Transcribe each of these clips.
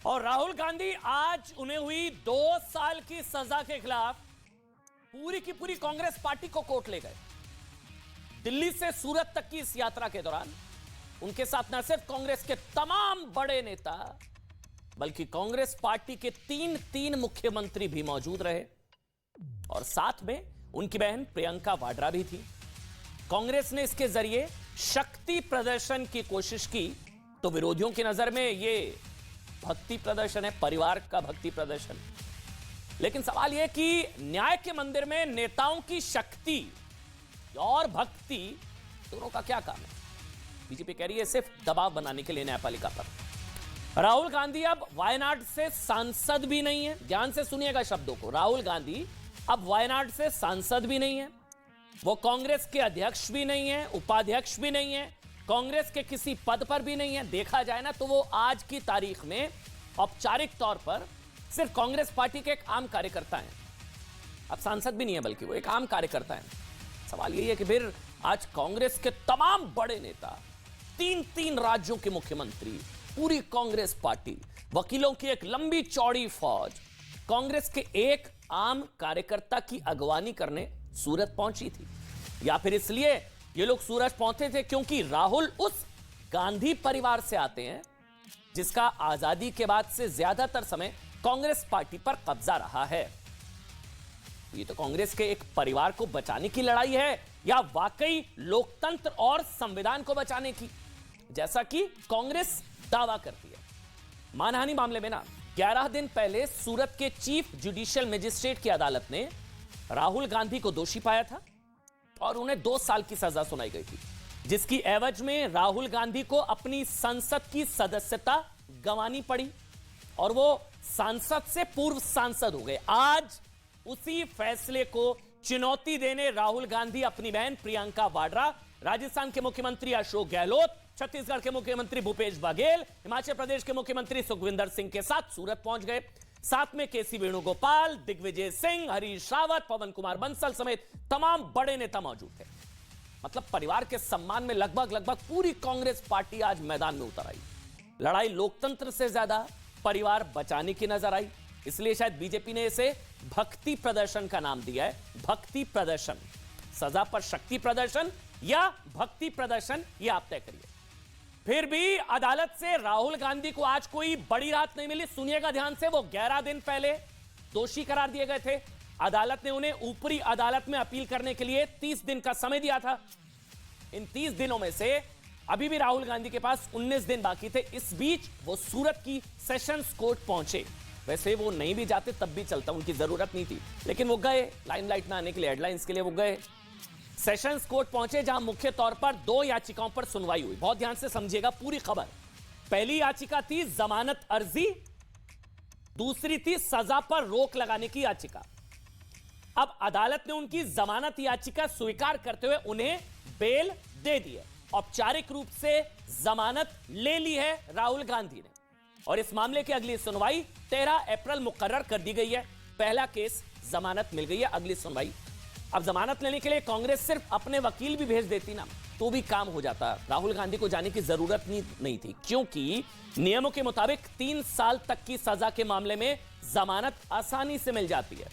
और राहुल गांधी आज उन्हें हुई 2 साल की सजा के खिलाफ पूरी की पूरी कांग्रेस पार्टी को कोर्ट ले गए। दिल्ली से सूरत तक की इस यात्रा के दौरान उनके साथ न सिर्फ कांग्रेस के तमाम बड़े नेता बल्कि कांग्रेस पार्टी के 3 मुख्यमंत्री भी मौजूद रहे और साथ में उनकी बहन प्रियंका वाड्रा भी थी। कांग्रेस ने इसके जरिए शक्ति प्रदर्शन की कोशिश की तो विरोधियों की नजर में यह भक्ति प्रदर्शन है, परिवार का भक्ति प्रदर्शन। लेकिन सवाल यह कि न्याय के मंदिर में नेताओं की शक्ति और भक्ति दोनों का क्या काम है? बीजेपी कह रही है सिर्फ दबाव बनाने के लिए न्यायपालिका पर। राहुल गांधी अब वायनाड से सांसद भी नहीं है। ध्यान से सुनिएगा शब्दों को। राहुल गांधी अब वायनाड से सांसद भी नहीं है, वो कांग्रेस के अध्यक्ष भी नहीं है, उपाध्यक्ष भी नहीं है, कांग्रेस के किसी पद पर भी नहीं है। देखा जाए ना तो वो आज की तारीख में औपचारिक तौर पर सिर्फ कांग्रेस पार्टी के एक आम कार्यकर्ता हैं। अब सांसद भी नहीं है बल्कि वो एक आम कार्यकर्ता है। सवाल यही है कि फिर आज कांग्रेस के तमाम बड़े नेता, 3 राज्यों के मुख्यमंत्री, पूरी कांग्रेस पार्टी, वकीलों की एक लंबी चौड़ी फौज कांग्रेस के एक आम कार्यकर्ता की अगवानी करने सूरत पहुंची थी। या फिर इसलिए ये लोग सूरत पहुंचे थे क्योंकि राहुल उस गांधी परिवार से आते हैं जिसका आजादी के बाद से ज्यादातर समय कांग्रेस पार्टी पर कब्जा रहा है। ये तो कांग्रेस के एक परिवार को बचाने की लड़ाई है या वाकई लोकतंत्र और संविधान को बचाने की, जैसा कि कांग्रेस दावा करती है। मानहानि मामले में ना 11 दिन पहले सूरत के चीफ जुडिशियल मजिस्ट्रेट की अदालत ने राहुल गांधी को दोषी पाया था और उन्हें 2 साल की सजा सुनाई गई थी, जिसकी एवज में राहुल गांधी को अपनी संसद की सदस्यता गंवानी पड़ी और वो सांसद से पूर्व सांसद हो गए। आज उसी फैसले को चुनौती देने राहुल गांधी अपनी बहन प्रियंका वाड्रा, राजस्थान के मुख्यमंत्री अशोक गहलोत, छत्तीसगढ़ के मुख्यमंत्री भूपेश बघेल, हिमाचल प्रदेश के मुख्यमंत्री सुखविंदर सिंह के साथ सूरत पहुंच गए। साथ में केसी वेणुगोपाल, दिग्विजय सिंह, हरीश रावत, पवन कुमार बंसल समेत तमाम बड़े नेता मौजूद थे। मतलब परिवार के सम्मान में लगभग पूरी कांग्रेस पार्टी आज मैदान में उतर आई। लड़ाई लोकतंत्र से ज्यादा परिवार बचाने की नजर आई, इसलिए शायद बीजेपी ने इसे भक्ति प्रदर्शन का नाम दिया है। भक्ति प्रदर्शन, सजा पर शक्ति प्रदर्शन या भक्ति प्रदर्शन, यह आप तय करिए। फिर भी अदालत से राहुल गांधी को आज कोई बड़ी राहत नहीं मिली। सुनिएगा ध्यान से। वो 11 दिन पहले दोषी करार दिए गए थे। अदालत ने उन्हें ऊपरी अदालत में अपील करने के लिए 30 दिन का समय दिया था। इन 30 दिनों में से अभी भी राहुल गांधी के पास 19 दिन बाकी थे। इस बीच वो सूरत की सेशंस कोर्ट पहुंचे। वैसे वो नहीं भी जाते तब भी चलता, उनकी जरूरत नहीं थी, लेकिन वो गए लाइमलाइट में आने के लिए, हेडलाइंस के लिए वो गए। सेशंस कोर्ट पहुंचे जहां मुख्य तौर पर 2 याचिकाओं पर सुनवाई हुई। बहुत ध्यान से समझिएगा पूरी खबर। पहली याचिका थी जमानत अर्जी, दूसरी थी सजा पर रोक लगाने की याचिका। अब अदालत ने उनकी जमानत याचिका स्वीकार करते हुए उन्हें बेल दे दी है। औपचारिक रूप से जमानत ले ली है राहुल गांधी ने और इस मामले की अगली सुनवाई 13 अप्रैल मुकर्रर कर दी गई है। पहला केस जमानत मिल गई है, अगली सुनवाई। अब जमानत लेने के लिए कांग्रेस सिर्फ अपने वकील भी भेज देती ना तो भी काम हो जाता। राहुल गांधी को जाने की जरूरत नहीं थी क्योंकि नियमों के मुताबिक 3 साल तक की सजा के मामले में जमानत आसानी से मिल जाती है।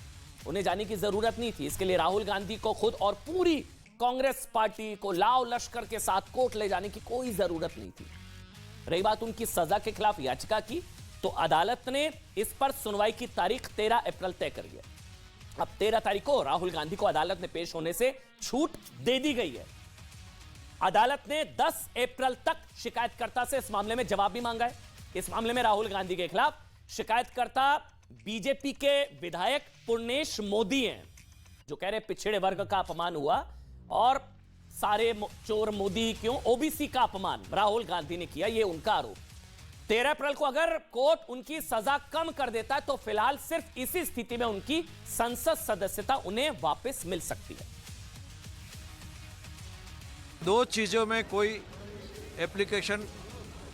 उन्हें जाने की जरूरत नहीं थी। इसके लिए राहुल गांधी को खुद और पूरी कांग्रेस पार्टी को लाव लश्कर के साथ कोर्ट ले जाने की कोई जरूरत नहीं थी। रही बात उनकी सजा के खिलाफ याचिका की, तो अदालत ने इस पर सुनवाई की तारीख 13 अप्रैल तय कर दी है। अब 13 तारीख को राहुल गांधी को अदालत में पेश होने से छूट दे दी गई है। अदालत ने 10 अप्रैल तक शिकायतकर्ता से इस मामले में जवाब भी मांगा है। इस मामले में राहुल गांधी के खिलाफ शिकायतकर्ता बीजेपी के विधायक पुर्णेश मोदी हैं, जो कह रहे पिछड़े वर्ग का अपमान हुआ और सारे चोर मोदी क्यों, ओबीसी का अपमान राहुल गांधी ने किया, यह उनका आरोप। 13 अप्रैल को अगर कोर्ट उनकी सजा कम कर देता है तो फिलहाल सिर्फ इसी स्थिति में उनकी संसद सदस्यता उन्हें वापस मिल सकती है। 2 चीज़ों में कोई एप्लीकेशन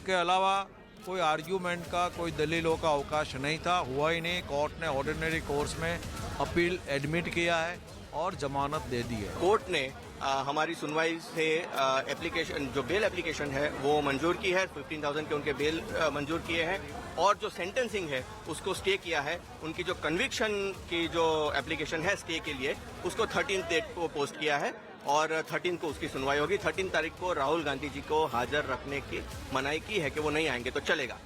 के अलावा कोई आर्ग्यूमेंट का, कोई दलीलों का अवकाश नहीं था, हुआ ही नहीं। कोर्ट ने ऑर्डिनरी कोर्स में अपील एडमिट किया है और जमानत दे दी है। कोर्ट ने हमारी सुनवाई से एप्लीकेशन जो बेल एप्लीकेशन है वो मंजूर की है। 15,000 के उनके बेल मंजूर किए हैं और जो सेंटेंसिंग है उसको स्टे किया है। उनकी जो कन्विक्शन की जो एप्लीकेशन है स्टे के लिए उसको 13 डेट को पोस्ट किया है और 13 को उसकी सुनवाई होगी। 13 तारीख को राहुल गांधी जी को हाजिर रखने की मनाही की है कि वो नहीं आएंगे तो चलेगा।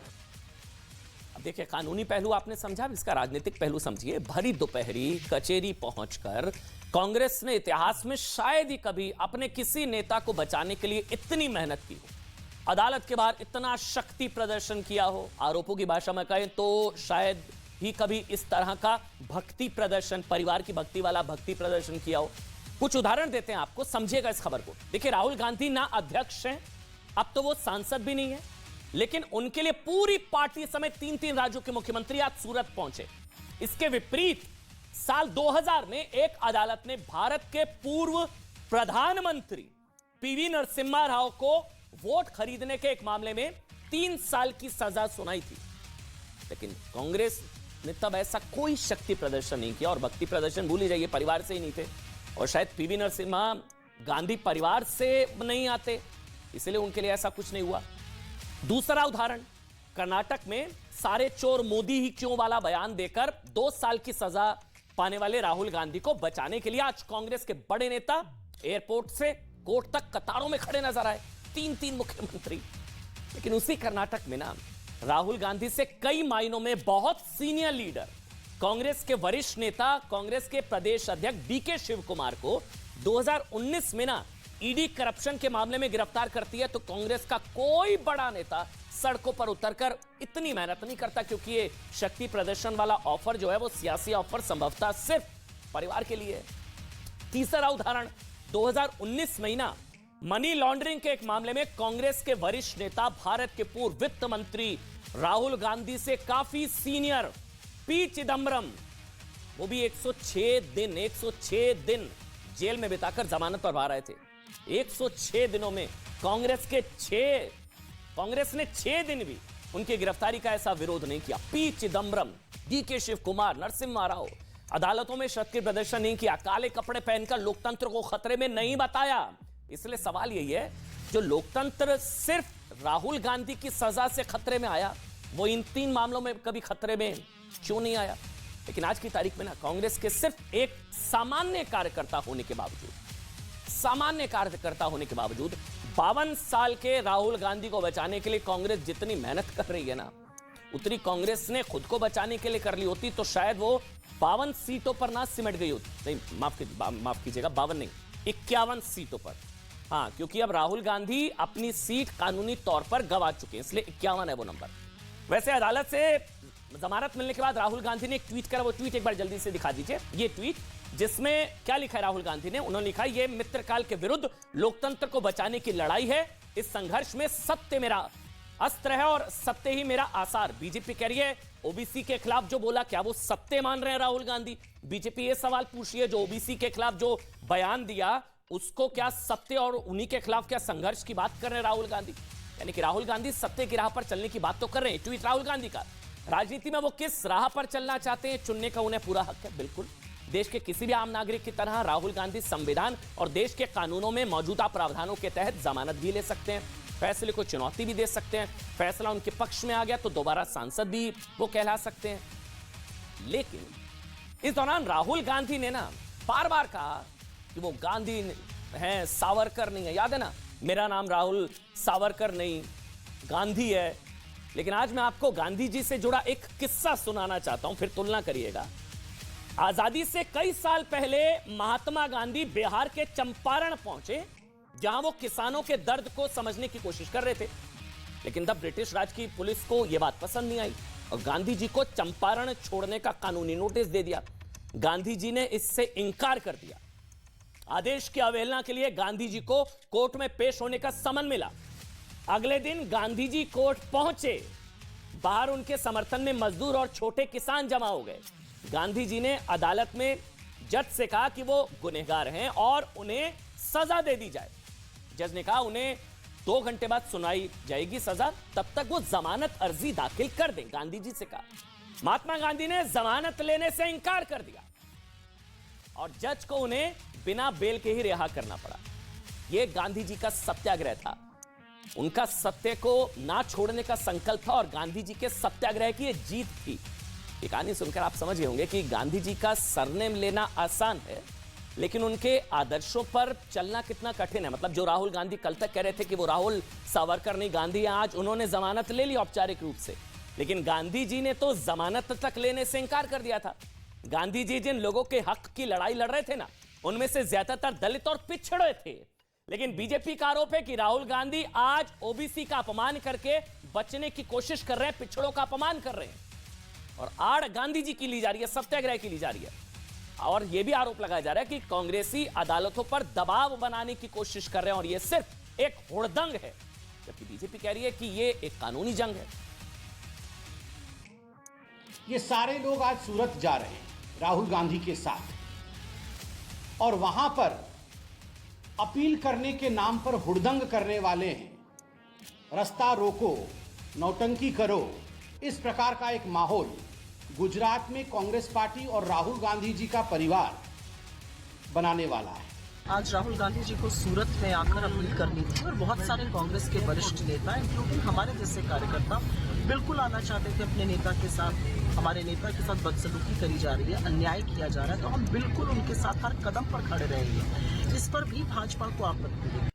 अब देखिए, कानूनी पहलू आपने समझा, इसका राजनीतिक पहलू समझिए। भरी दोपहरी कचेरी पहुंचकर कांग्रेस ने इतिहास में शायद ही कभी अपने किसी नेता को बचाने के लिए इतनी मेहनत की हो, अदालत के बाहर इतना शक्ति प्रदर्शन किया हो, आरोपों की भाषा में कहें तो शायद ही कभी इस तरह का भक्ति प्रदर्शन, परिवार की भक्ति वाला भक्ति प्रदर्शन किया हो। कुछ उदाहरण देते हैं आपको, समझिएगा इस खबर को। देखिए, राहुल गांधी ना अध्यक्ष हैं, अब तो वो सांसद भी नहीं है, लेकिन उनके लिए पूरी पार्टी समेत 3-3 राज्यों के मुख्यमंत्री आज सूरत पहुंचे। इसके विपरीत साल 2000 में एक अदालत ने भारत के पूर्व प्रधानमंत्री पीवी नरसिम्हा राव को वोट खरीदने के एक मामले में 3 साल की सजा सुनाई थी। लेकिन कांग्रेस ने तब ऐसा कोई शक्ति प्रदर्शन नहीं किया और भक्ति प्रदर्शन भूल ही जाइए, परिवार से ही नहीं थे और शायद पीवी नरसिम्हा गांधी परिवार से नहीं आते, इसलिए उनके लिए ऐसा कुछ नहीं हुआ। दूसरा उदाहरण, कर्नाटक में सारे चोर मोदी ही क्यों वाला बयान देकर 2 साल की सजा पाने वाले राहुल गांधी को बचाने के लिए आज कांग्रेस के बड़े नेता एयरपोर्ट से कोर्ट तक कतारों में खड़े नजर आए, 3-3 मुख्यमंत्री। लेकिन उसी कर्नाटक में ना राहुल गांधी से कई मायनों में बहुत सीनियर लीडर, कांग्रेस के वरिष्ठ नेता, कांग्रेस के प्रदेश अध्यक्ष डीके शिव कुमार को 2019 में ना ईडी करप्शन के मामले में गिरफ्तार करती है, तो कांग्रेस का कोई बड़ा नेता सड़कों पर उतरकर इतनी मेहनत नहीं करता, क्योंकि ये शक्ति प्रदर्शन वाला ऑफर जो है वो सियासी ऑफर संभवतः सिर्फ परिवार के लिए है। तीसरा उदाहरण, 2019 महीना मनी लॉन्ड्रिंग के एक मामले में कांग्रेस के वरिष्ठ नेता, भारत के पूर्व वित्त मंत्री राहुल गांधी से काफी सीनियर पी चिदम्बरम, वो भी 106 दिन जेल में बिताकर जमानत पर बाहर आए थे। 106 दिनों में कांग्रेस ने 6 दिन भी उनकी गिरफ्तारी का ऐसा विरोध नहीं किया। पी चिदम्बरम, डीके शिव कुमार, नरसिम्हा राव अदालतों में शक्ति प्रदर्शन नहीं किया, काले कपड़े पहनकर लोकतंत्र को खतरे में नहीं बताया। इसलिए सवाल यही है, जो लोकतंत्र सिर्फ राहुल गांधी की सजा से खतरे में आया, वो इन 3 मामलों में कभी खतरे में क्यों नहीं आया? लेकिन आज की तारीख में ना कांग्रेस के सिर्फ एक सामान्य कार्यकर्ता होने के बावजूद 52 साल के राहुल गांधी को बचाने के लिए कांग्रेस जितनी मेहनत कर रही है ना, उतनी कांग्रेस ने खुद को बचाने के लिए कर ली होती तो शायद वो 52 सीटों पर ना सिमट गई होती। नहीं, माफ कीजिएगा, 52 नहीं, 51 सीटों पर। हाँ, क्योंकि अब राहुल गांधी अपनी सीट कानूनी तौर पर गंवा चुके हैं, इसलिए 51 है वो नंबर। वैसे अदालत से जमानत मिलने के बाद राहुल गांधी ने एक ट्वीट करा, वो ट्वीट एक बार जल्दी से दिखा दीजिए। ये ट्वीट, जिसमें क्या लिखा है राहुल गांधी ने? उन्होंने लिखा, ये मित्रकाल के विरुद्ध लोकतंत्र को बचाने की लड़ाई है। इस संघर्ष में सत्य मेरा अस्त्र है और सत्य ही मेरा आसार। बीजेपी कह रही है ओबीसी के खिलाफ जो बोला, क्या वो सत्य मान रहे हैं राहुल गांधी? बीजेपी ये सवाल पूछ रही है, जो ओबीसी के खिलाफ जो बयान दिया उसको क्या सत्य, और उन्हीं के खिलाफ क्या संघर्ष की बात कर रहे हैं राहुल गांधी? यानी कि राहुल गांधी सत्य की राह पर चलने की बात तो कर रहे हैं। ट्वीट राहुल गांधी का। राजनीति में वो किस राह पर चलना चाहते हैं, चुनने का उन्हें पूरा हक है। बिल्कुल, देश के किसी भी आम नागरिक की तरह राहुल गांधी संविधान और देश के कानूनों में मौजूदा प्रावधानों के तहत जमानत भी ले सकते हैं, फैसले को चुनौती भी दे सकते हैं, फैसला उनके पक्ष में आ गया तो दोबारा सांसद भी वो कहला सकते हैं। लेकिन इस दौरान राहुल गांधी ने ना बार बार कहा कि वो गांधी हैं, सावरकर नहीं है। याद है ना, मेरा नाम राहुल सावरकर नहीं, गांधी है। लेकिन आज मैं आपको गांधी जी से जुड़ा एक किस्सा सुनाना चाहता हूं, फिर तुलना करिएगा। आजादी से कई साल पहले महात्मा गांधी बिहार के चंपारण पहुंचे, जहां वो किसानों के दर्द को समझने की कोशिश कर रहे थे। लेकिन तब ब्रिटिश राज की पुलिस को यह बात पसंद नहीं आई और गांधी जी को चंपारण छोड़ने का कानूनी नोटिस दे दिया। गांधी जी ने इससे इंकार कर दिया। आदेश की अवहेलना के लिए गांधी जी को कोर्ट में पेश होने का समन मिला। अगले दिन गांधी जी कोर्ट पहुंचे, बाहर उनके समर्थन में मजदूर और छोटे किसान जमा हो गए। गांधी जी ने अदालत में जज से कहा कि वो गुनहगार हैं और उन्हें सजा दे दी जाए। जज ने कहा उन्हें 2 घंटे बाद सुनाई जाएगी सजा, तब तक वो जमानत अर्जी दाखिल कर दें, गांधी जी से कहा। महात्मा गांधी ने जमानत लेने से इंकार कर दिया और जज को उन्हें बिना बेल के ही रिहा करना पड़ा। यह गांधी जी का सत्याग्रह था, उनका सत्य को ना छोड़ने का संकल्प था और गांधी जी के सत्याग्रह की यह जीत थी। ये कहानी सुनकर आप समझ गए होंगे कि गांधी जी का सरनेम लेना आसान है, लेकिन उनके आदर्शों पर चलना कितना कठिन है। मतलब जो राहुल गांधी कल तक कह रहे थे कि वो राहुल सावरकर नहीं गांधी हैं, आज उन्होंने जमानत ले ली औपचारिक रूप से, लेकिन गांधी जी ने तो जमानत तक लेने से इंकार कर दिया था। गांधी जी जिन लोगों के हक की लड़ाई लड़ रहे थे ना, उनमें से ज्यादातर दलित और पिछड़े थे। लेकिन बीजेपी का आरोप है कि राहुल गांधी आज ओबीसी का अपमान करके बचने की कोशिश कर रहे हैं, पिछड़ों का अपमान कर रहे हैं, और आड़ गांधी जी की ली जा रही है, सत्याग्रह की ली जा रही है। और यह भी आरोप लगाया जा रहा है कि कांग्रेसी अदालतों पर दबाव बनाने की कोशिश कर रहे हैं और यह सिर्फ एक हुड़दंग है, जबकि बीजेपी कह रही है कि यह एक कानूनी जंग है। ये सारे लोग आज सूरत जा रहे हैं राहुल गांधी के साथ, और वहां पर अपील करने के नाम पर हुड़दंग करने वाले हैं। रास्ता रोको, नौटंकी करो, इस प्रकार का एक माहौल गुजरात में कांग्रेस पार्टी और राहुल गांधी जी का परिवार बनाने वाला है। आज राहुल गांधी जी को सूरत में आकर अपील करनी थी और बहुत सारे कांग्रेस के वरिष्ठ नेता, इंक्लूडिंग हमारे जैसे कार्यकर्ता, बिल्कुल आना चाहते थे अपने नेता के साथ। हमारे नेता के साथ बदसलूकी करी जा रही है, अन्याय किया जा रहा है, तो हम बिल्कुल उनके साथ हर कदम पर खड़े रहेंगे। इस पर भी भाजपा को आपत्ति है।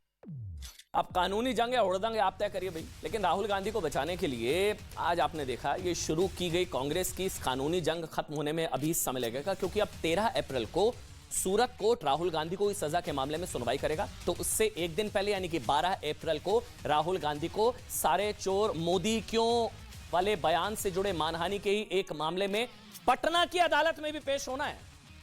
अब कानूनी जंग है, हुड़दंग है, आप तय करिए भाई। लेकिन राहुल गांधी को बचाने के लिए आज आपने देखा ये शुरू की गई कांग्रेस की इस कानूनी जंग खत्म होने में अभी समय लगेगा, क्योंकि अब 13 अप्रैल को सूरत कोर्ट राहुल गांधी को इस सजा के मामले में सुनवाई करेगा। तो उससे एक दिन पहले यानी कि 12 अप्रैल को राहुल गांधी को सारे चोर मोदी क्यों वाले बयान से जुड़े मानहानि के ही एक मामले में पटना की अदालत में भी पेश होना है।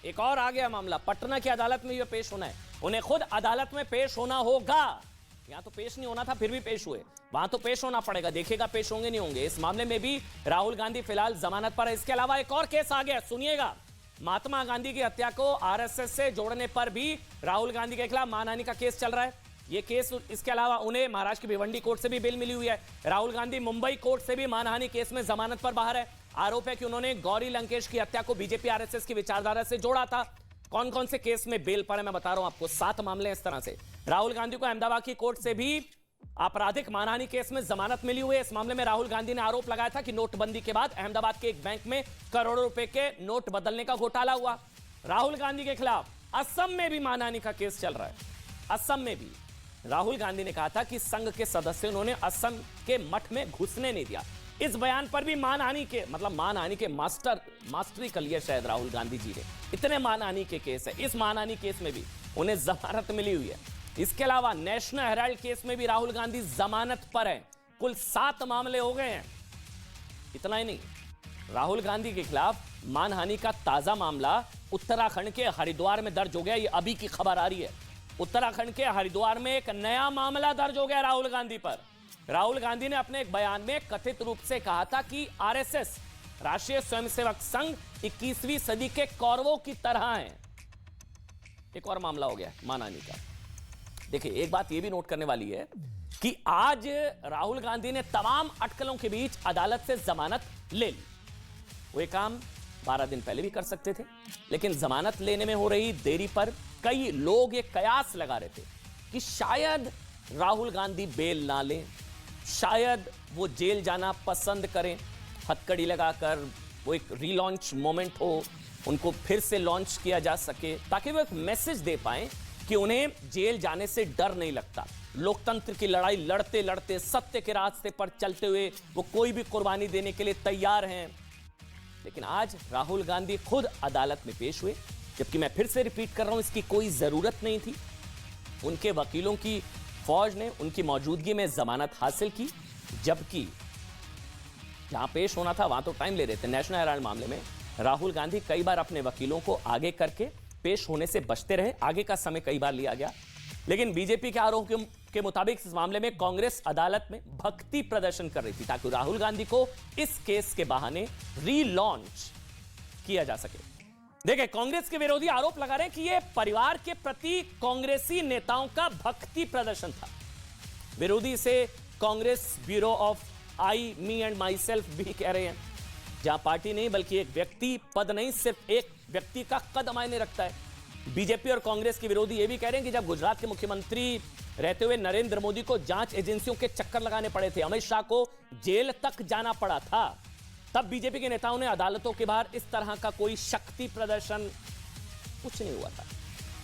एक और आ गया मामला, पटना की अदालत में भी पेश होना है। उन्हें खुद अदालत में पेश होना होगा। यहां तो पेश नहीं होना था, फिर भी पेश हुए, वहां तो पेश होना पड़ेगा। देखेगा पेश होंगे नहीं होंगे। इस मामले में भी राहुल गांधी फिलहाल जमानत पर है। इसके अलावा एक और केस आ गया, सुनिएगा। महात्मा गांधी की हत्या को आरएसएस से जोड़ने पर भी राहुल गांधी के खिलाफ मानहानि का केस चल रहा है। ये केस, इसके अलावा उन्हें महाराष्ट्र की भिवंडी कोर्ट से भी बेल मिली हुई है। राहुल गांधी मुंबई कोर्ट से भी मानहानि केस में जमानत पर बाहर है। आरोप है कि उन्होंने गौरी लंकेश की हत्या को बीजेपी आरएसएस की विचारधारा से जोड़ा था। कौन कौन से केस में बेल पर है मैं बता रहा हूं आपको, 7 मामले इस तरह से। राहुल गांधी को अहमदाबाद की कोर्ट से भी आपराधिक मानहानि केस में जमानत मिली हुई है। इस मामले में राहुल गांधी ने आरोप लगाया था कि नोटबंदी के बाद अहमदाबाद के एक बैंक में करोड़ों रुपए के नोट बदलने का घोटाला हुआ। राहुल गांधी के खिलाफ असम में भी मानहानि का केस चल रहा है। असम में भी राहुल गांधी ने कहा था कि संघ के सदस्यों ने असम के मठ में घुसने नहीं दिया। इस बयान पर भी मानहानि के, मतलब मानहानि के मास्टरी कर लिया शायद राहुल गांधी जी ने। इतने मानहानि के केस है। इस मानहानि केस में भी उन्हें जमानत मिली हुई है। इसके अलावा नेशनल हेराल्ड केस में भी राहुल गांधी जमानत पर है। कुल 7 मामले हो गए हैं। इतना ही नहीं, राहुल गांधी के खिलाफ मानहानि का ताजा मामला उत्तराखंड के हरिद्वार में दर्ज हो गया। ये अभी की खबर आ रही है। उत्तराखंड के हरिद्वार में एक नया मामला दर्ज हो गया राहुल गांधी पर। राहुल गांधी ने अपने एक बयान में कथित रूप से कहा था कि आरएसएस, राष्ट्रीय स्वयंसेवक संघ, 21वीं सदी के कौरवों की तरह है। एक और मामला हो गया मानहानि का। देखिए, एक बात यह भी नोट करने वाली है कि आज राहुल गांधी ने तमाम अटकलों के बीच अदालत से जमानत ले ली। वो काम 12 दिन पहले भी कर सकते थे, लेकिन जमानत लेने में हो रही देरी पर कई लोग ये कयास लगा रहे थे कि शायद राहुल गांधी बेल ना लें, शायद वो जेल जाना पसंद करें, हथकड़ी लगाकर वो एक रीलॉन्च मोमेंट हो, उनको फिर से लॉन्च किया जा सके, ताकि वो एक मैसेज दे पाएं कि उन्हें जेल जाने से डर नहीं लगता। लोकतंत्र की लड़ाई लड़ते लड़ते, सत्य के रास्ते पर चलते हुए वो कोई भी कुर्बानी देने के लिए तैयार हैं। लेकिन आज राहुल गांधी खुद अदालत में पेश हुए, जबकि मैं फिर से रिपीट कर रहा हूं, इसकी कोई जरूरत नहीं थी। उनके वकीलों की फौज ने उनकी मौजूदगी में जमानत हासिल की, जबकि जहां पेश होना था वहां तो टाइम ले रहे थे। नेशनल हेराल्ड मामले में राहुल गांधी कई बार अपने वकीलों को आगे करके पेश होने से बचते रहे। आगे का समय कई बार लिया गया, लेकिन बीजेपी के आरोपों के मुताबिक इस मामले में कांग्रेस अदालत में भक्ति प्रदर्शन कर रही थी, ताकि राहुल गांधी को इस केस के बहाने रीलॉन्च किया जा सके। देखिए, कांग्रेस के विरोधी आरोप लगा रहे हैं कि यह परिवार के प्रति कांग्रेसी नेताओं का भक्ति प्रदर्शन था। विरोधी से Congress bureau of I, me and my self भी कह रहे हैं, जहां पार्टी नहीं बल्कि एक व्यक्ति पद नहीं, सिर्फ एक व्यक्ति का कद मायने रखता है। बीजेपी और कांग्रेस के विरोधी ये भी कह रहे हैं कि जब गुजरात के मुख्यमंत्री रहते हुए नरेंद्र मोदी को जांच एजेंसियों के चक्कर लगाने पड़े थे, अमित शाह को जेल तक जाना पड़ा था, तब बीजेपी के नेताओं ने अदालतों के बाहर इस तरह का कोई शक्ति प्रदर्शन कुछ नहीं हुआ था।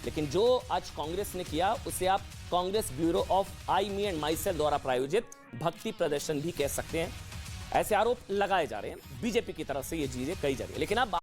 लेकिन जो आज कांग्रेस ने किया उसे आप Congress bureau of I me and my self द्वारा प्रायोजित भक्ति प्रदर्शन भी कह सकते हैं। ऐसे आरोप लगाए जा रहे हैं, बीजेपी की तरफ से ये चीजें कही जा रही है। लेकिन अब